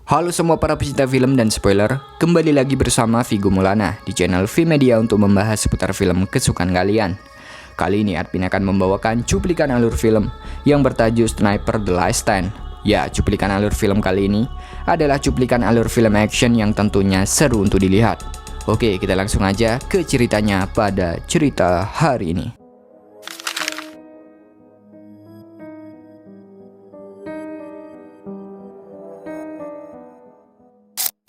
Halo semua para pecinta film dan spoiler, kembali lagi bersama Vigo Maulana di channel V-Media untuk membahas seputar film kesukaan kalian. Kali ini Admin akan membawakan cuplikan alur film yang bertajuk Sniper The Last Stand. Ya, cuplikan alur film kali ini adalah cuplikan alur film action yang tentunya seru untuk dilihat. Oke, kita langsung aja ke ceritanya pada cerita hari ini.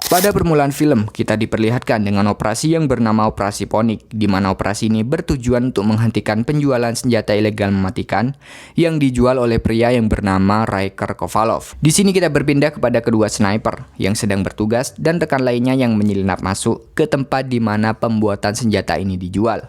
Pada permulaan film, kita diperlihatkan dengan operasi yang bernama Operasi Ponik, di mana operasi ini bertujuan untuk menghentikan penjualan senjata ilegal mematikan yang dijual oleh pria yang bernama Ryker Kovalov. Di sini kita berpindah kepada kedua sniper yang sedang bertugas dan rekan lainnya yang menyelinap masuk ke tempat di mana pembuatan senjata ini dijual.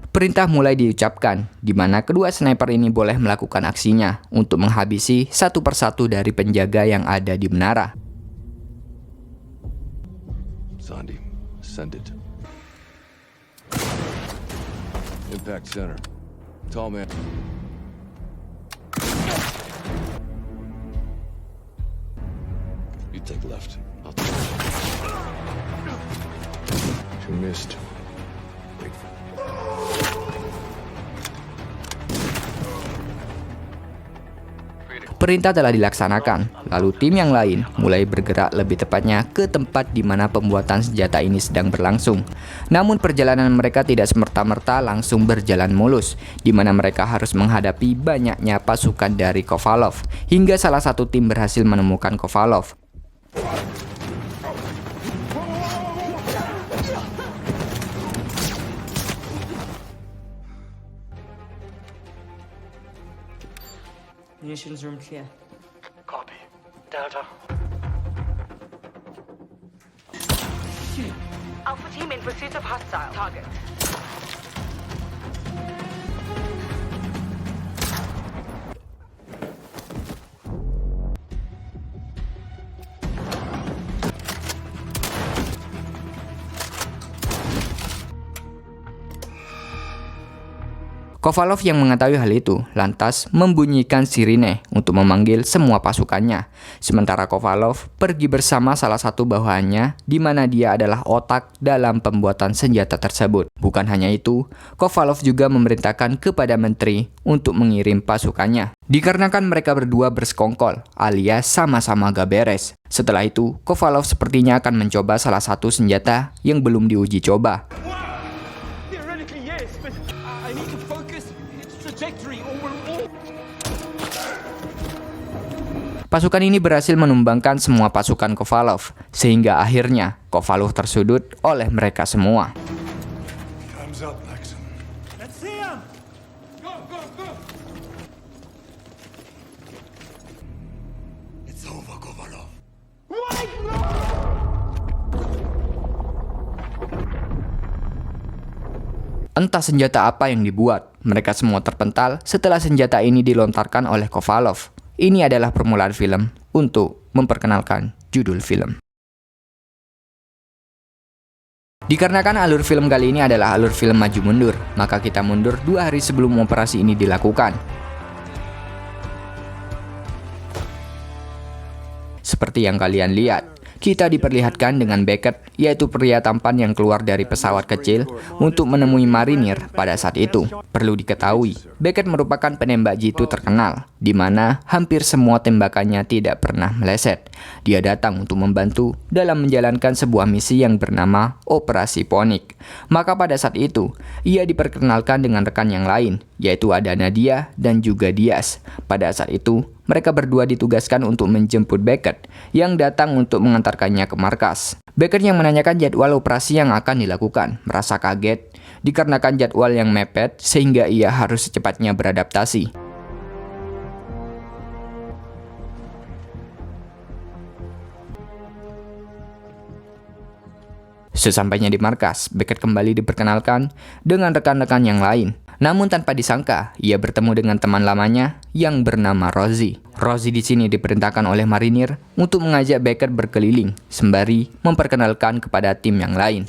Perintah mulai diucapkan, di mana kedua sniper ini boleh melakukan aksinya untuk menghabisi satu persatu dari penjaga yang ada di menara. Sandy, send it. Impact center. Tall man. You take left. I'll take right. You missed. Wait for me. Perintah telah dilaksanakan, lalu tim yang lain mulai bergerak lebih tepatnya ke tempat di mana pembuatan senjata ini sedang berlangsung. Namun perjalanan mereka tidak semerta-merta langsung berjalan mulus, di mana mereka harus menghadapi banyaknya pasukan dari Kovalov, hingga salah satu tim berhasil menemukan Kovalov. Munitions room clear. Copy. Delta. Alpha team in pursuit of hostile target. Kovalov yang mengetahui hal itu lantas membunyikan sirine untuk memanggil semua pasukannya. Sementara Kovalov pergi bersama salah satu bawahannya di mana dia adalah otak dalam pembuatan senjata tersebut. Bukan hanya itu, Kovalov juga memerintahkan kepada menteri untuk mengirim pasukannya. Dikarenakan mereka berdua bersekongkol alias sama-sama gak beres. Setelah itu, Kovalov sepertinya akan mencoba salah satu senjata yang belum diuji coba. Pasukan ini berhasil menumbangkan semua pasukan Kovalov, sehingga akhirnya Kovalov tersudut oleh mereka semua. Entah senjata apa yang dibuat, mereka semua terpental setelah senjata ini dilontarkan oleh Kovalov. Ini adalah permulaan film untuk memperkenalkan judul film. Dikarenakan alur film kali ini adalah alur film maju mundur, maka kita mundur 2 hari sebelum operasi ini dilakukan. Seperti yang kalian lihat, kita diperlihatkan dengan Beckett, yaitu pria tampan yang keluar dari pesawat kecil untuk menemui marinir pada saat itu. Perlu diketahui, Beckett merupakan penembak jitu terkenal, di mana hampir semua tembakannya tidak pernah meleset. Dia datang untuk membantu dalam menjalankan sebuah misi yang bernama Operasi Ponik. Maka pada saat itu, ia diperkenalkan dengan rekan yang lain, yaitu ada Nadia dan juga Diaz. Pada saat itu, mereka berdua ditugaskan untuk menjemput Beckett yang datang untuk mengantarkannya ke markas. Beckett yang menanyakan jadwal operasi yang akan dilakukan merasa kaget dikarenakan jadwal yang mepet sehingga ia harus secepatnya beradaptasi. Sesampainya di markas, Beckett kembali diperkenalkan dengan rekan-rekan yang lain. Namun tanpa disangka, ia bertemu dengan teman lamanya yang bernama Rosie. Rosie di sini diperintahkan oleh marinir untuk mengajak Beckett berkeliling, sembari memperkenalkan kepada tim yang lain.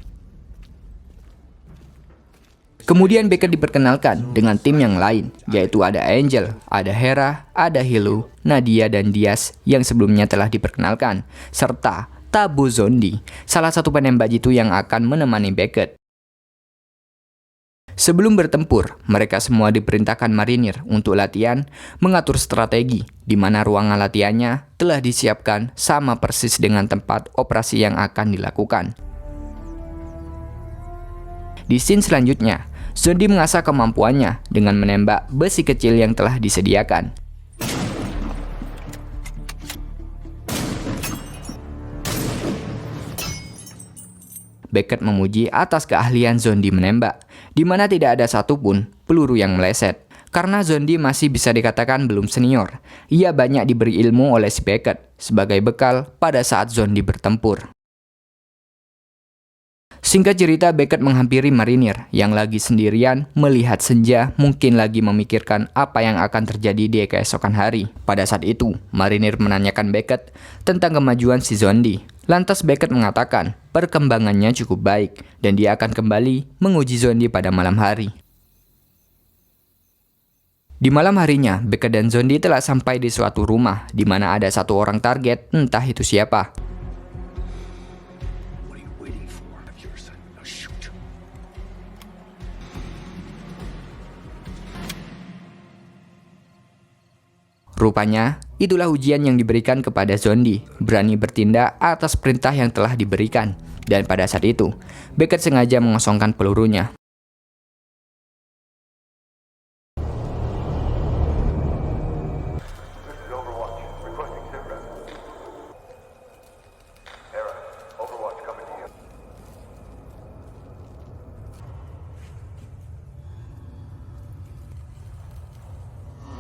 Kemudian Beckett diperkenalkan dengan tim yang lain, yaitu ada Angel, ada Hera, ada Hilo, Nadia dan Diaz yang sebelumnya telah diperkenalkan, serta Tabo Zondi, salah satu penembak jitu yang akan menemani Beckett. Sebelum bertempur, mereka semua diperintahkan marinir untuk latihan mengatur strategi, di mana ruangan latihannya telah disiapkan sama persis dengan tempat operasi yang akan dilakukan. Di scene selanjutnya, Zondi mengasah kemampuannya dengan menembak besi kecil yang telah disediakan. Beckett memuji atas keahlian Zondi menembak, di mana tidak ada satupun peluru yang meleset. Karena Zondi masih bisa dikatakan belum senior, ia banyak diberi ilmu oleh si Beckett sebagai bekal pada saat Zondi bertempur. Singkat cerita, Beckett menghampiri marinir yang lagi sendirian melihat senja, mungkin lagi memikirkan apa yang akan terjadi di keesokan hari. Pada saat itu, marinir menanyakan Beckett tentang kemajuan si Zondi. Lantas Beckett mengatakan perkembangannya cukup baik dan dia akan kembali menguji Zondi pada malam hari. Di malam harinya, Beckett dan Zondi telah sampai di suatu rumah di mana ada satu orang target, entah itu siapa. Rupanya, itulah ujian yang diberikan kepada Zondi, berani bertindak atas perintah yang telah diberikan. Dan pada saat itu, Beckett sengaja mengosongkan pelurunya.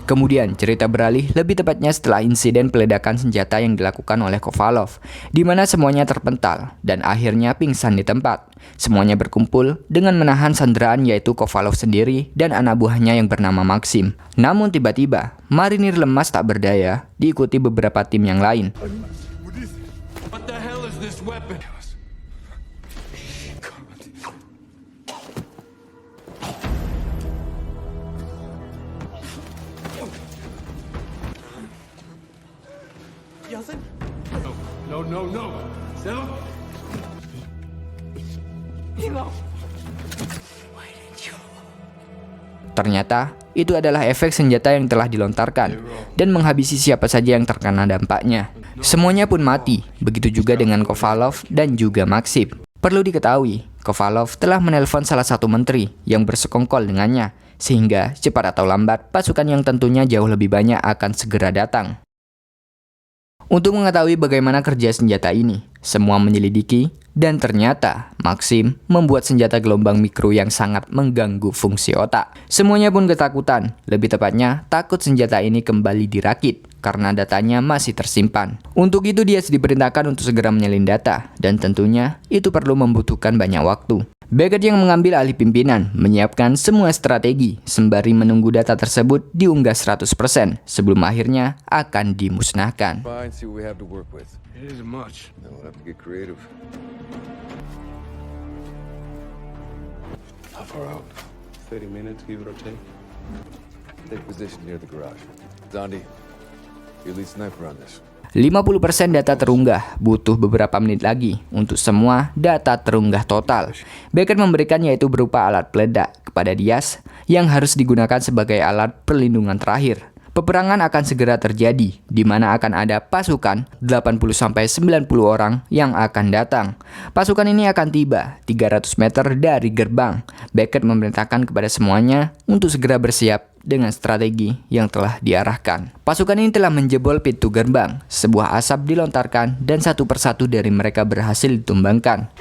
Kemudian cerita beralih lebih tepatnya setelah insiden peledakan senjata yang dilakukan oleh Kovalov, di mana semuanya terpental dan akhirnya pingsan di tempat. Semuanya berkumpul dengan menahan sanderaan yaitu Kovalov sendiri dan anak buahnya yang bernama Maxim. Namun tiba-tiba, marinir lemas tak berdaya diikuti beberapa tim yang lain. What the hell is this weapon? No. No. Ternyata, itu adalah efek senjata yang telah dilontarkan dan menghabisi siapa saja yang terkena dampaknya. Semuanya pun mati, begitu juga dengan Kovalov dan juga Maxim. Perlu diketahui, Kovalov telah menelpon salah satu menteri yang bersekongkol dengannya, sehingga cepat atau lambat pasukan yang tentunya jauh lebih banyak akan segera datang. Untuk mengetahui bagaimana kerja senjata ini, semua menyelidiki dan ternyata Maxim membuat senjata gelombang mikro yang sangat mengganggu fungsi otak. Semuanya pun ketakutan, lebih tepatnya takut senjata ini kembali dirakit karena datanya masih tersimpan. Untuk itu dia diperintahkan untuk segera menyalin data dan tentunya itu perlu membutuhkan banyak waktu. Beckett yang mengambil alih pimpinan menyiapkan semua strategi sembari menunggu data tersebut diunggah 100% sebelum akhirnya akan dimusnahkan. Fine, see what we have to work with. It isn't much. Then we'll have to get creative. How far out? 30 minutes, give it or take. Take position near the garage. Zondi, you lead sniper on this. 50% data terunggah, butuh beberapa menit lagi untuk semua data terunggah total. Beckett memberikan yaitu berupa alat peledak kepada Diaz yang harus digunakan sebagai alat perlindungan terakhir. Peperangan akan segera terjadi, di mana akan ada pasukan 80-90 orang yang akan datang. Pasukan ini akan tiba 300 meter dari gerbang. Beckett memerintahkan kepada semuanya untuk segera bersiap dengan strategi yang telah diarahkan. Pasukan ini telah menjebol pintu gerbang. Sebuah asap dilontarkan dan satu persatu dari mereka berhasil ditumbangkan.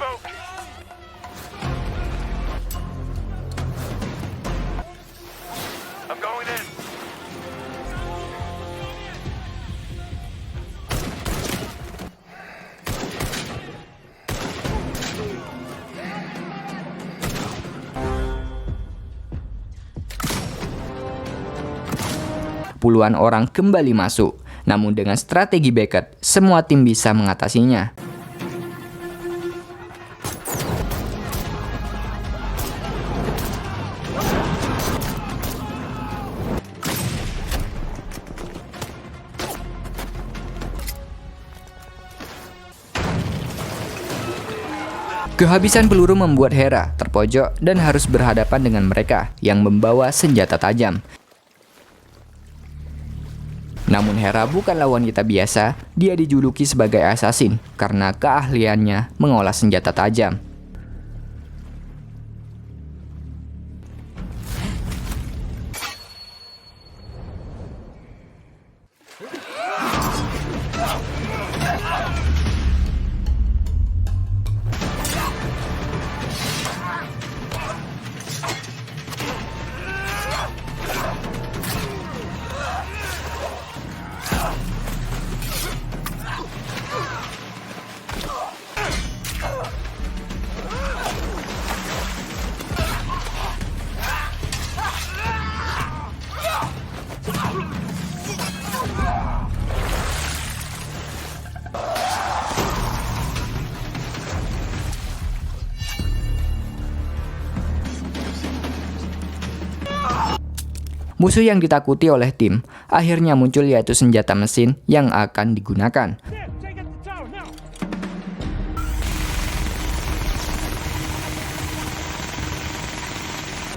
puluhan orang kembali masuk. Namun dengan strategi Beckett, semua tim bisa mengatasinya. Kehabisan peluru membuat Hera terpojok dan harus berhadapan dengan mereka yang membawa senjata tajam. Namun Hera bukanlah wanita biasa, dia dijuluki sebagai assassin karena keahliannya mengolah senjata tajam. Musuh yang ditakuti oleh tim akhirnya muncul, yaitu senjata mesin yang akan digunakan.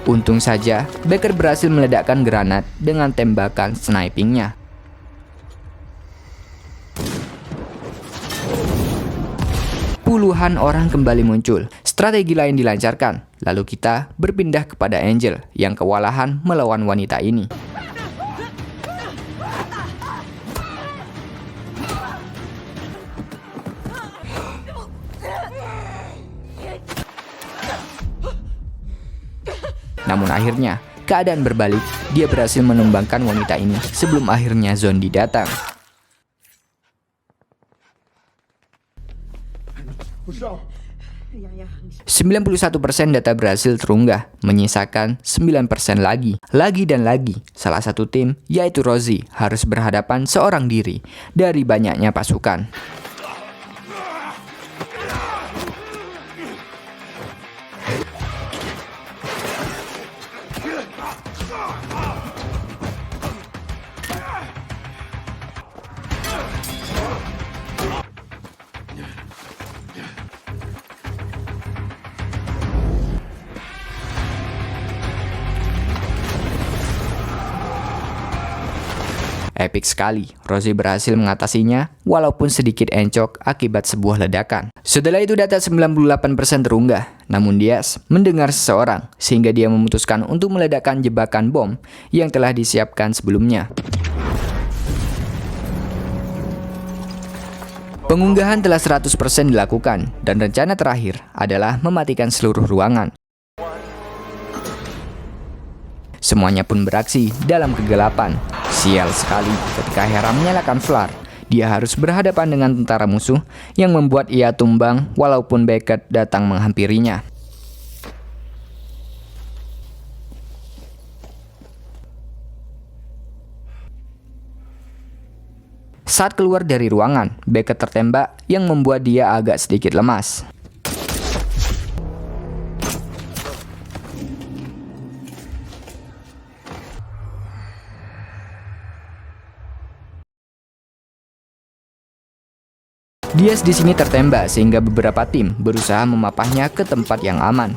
Untung saja Beckett berhasil meledakkan granat dengan tembakan snipingnya. Puluhan orang kembali muncul. Strategi lain dilancarkan. Lalu kita berpindah kepada Angel yang kewalahan melawan wanita ini. Namun akhirnya, keadaan berbalik. Dia berhasil menumbangkan wanita ini sebelum akhirnya zombie datang. 91% data berhasil terunggah, menyisakan 9% lagi. Lagi dan lagi, salah satu tim, yaitu Rosie, harus berhadapan seorang diri dari banyaknya pasukan. Epic sekali, Rosie berhasil mengatasinya walaupun sedikit encok akibat sebuah ledakan. Setelah itu data 98% terunggah, namun Diaz mendengar seseorang sehingga dia memutuskan untuk meledakkan jebakan bom yang telah disiapkan sebelumnya. Pengunggahan telah 100% dilakukan dan rencana terakhir adalah mematikan seluruh ruangan. Semuanya pun beraksi dalam kegelapan. Sial sekali ketika Hera menyalakan flare. Dia harus berhadapan dengan tentara musuh yang membuat ia tumbang walaupun Beckett datang menghampirinya. Saat keluar dari ruangan, Beckett tertembak yang membuat dia agak sedikit lemas. Diaz di sini tertembak sehingga beberapa tim berusaha memapahnya ke tempat yang aman.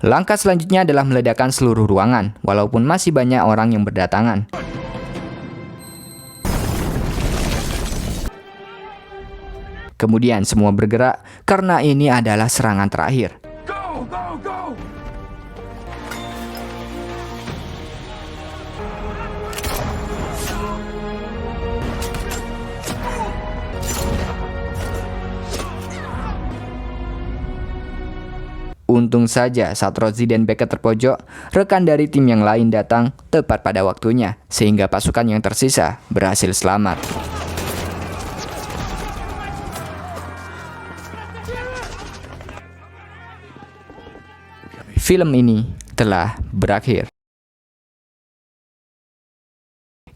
Langkah selanjutnya adalah meledakkan seluruh ruangan, walaupun masih banyak orang yang berdatangan. Kemudian semua bergerak karena ini adalah serangan terakhir. Go, go, go! Untung saja saat Rosie dan Beckett terpojok, rekan dari tim yang lain datang tepat pada waktunya, sehingga pasukan yang tersisa berhasil selamat. film ini telah berakhir.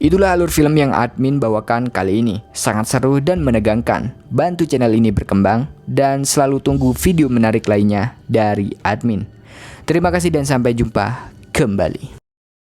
Itulah alur film yang admin bawakan kali ini. Sangat seru dan menegangkan. Bantu channel ini berkembang dan selalu tunggu video menarik lainnya dari admin. Terima kasih dan sampai jumpa kembali.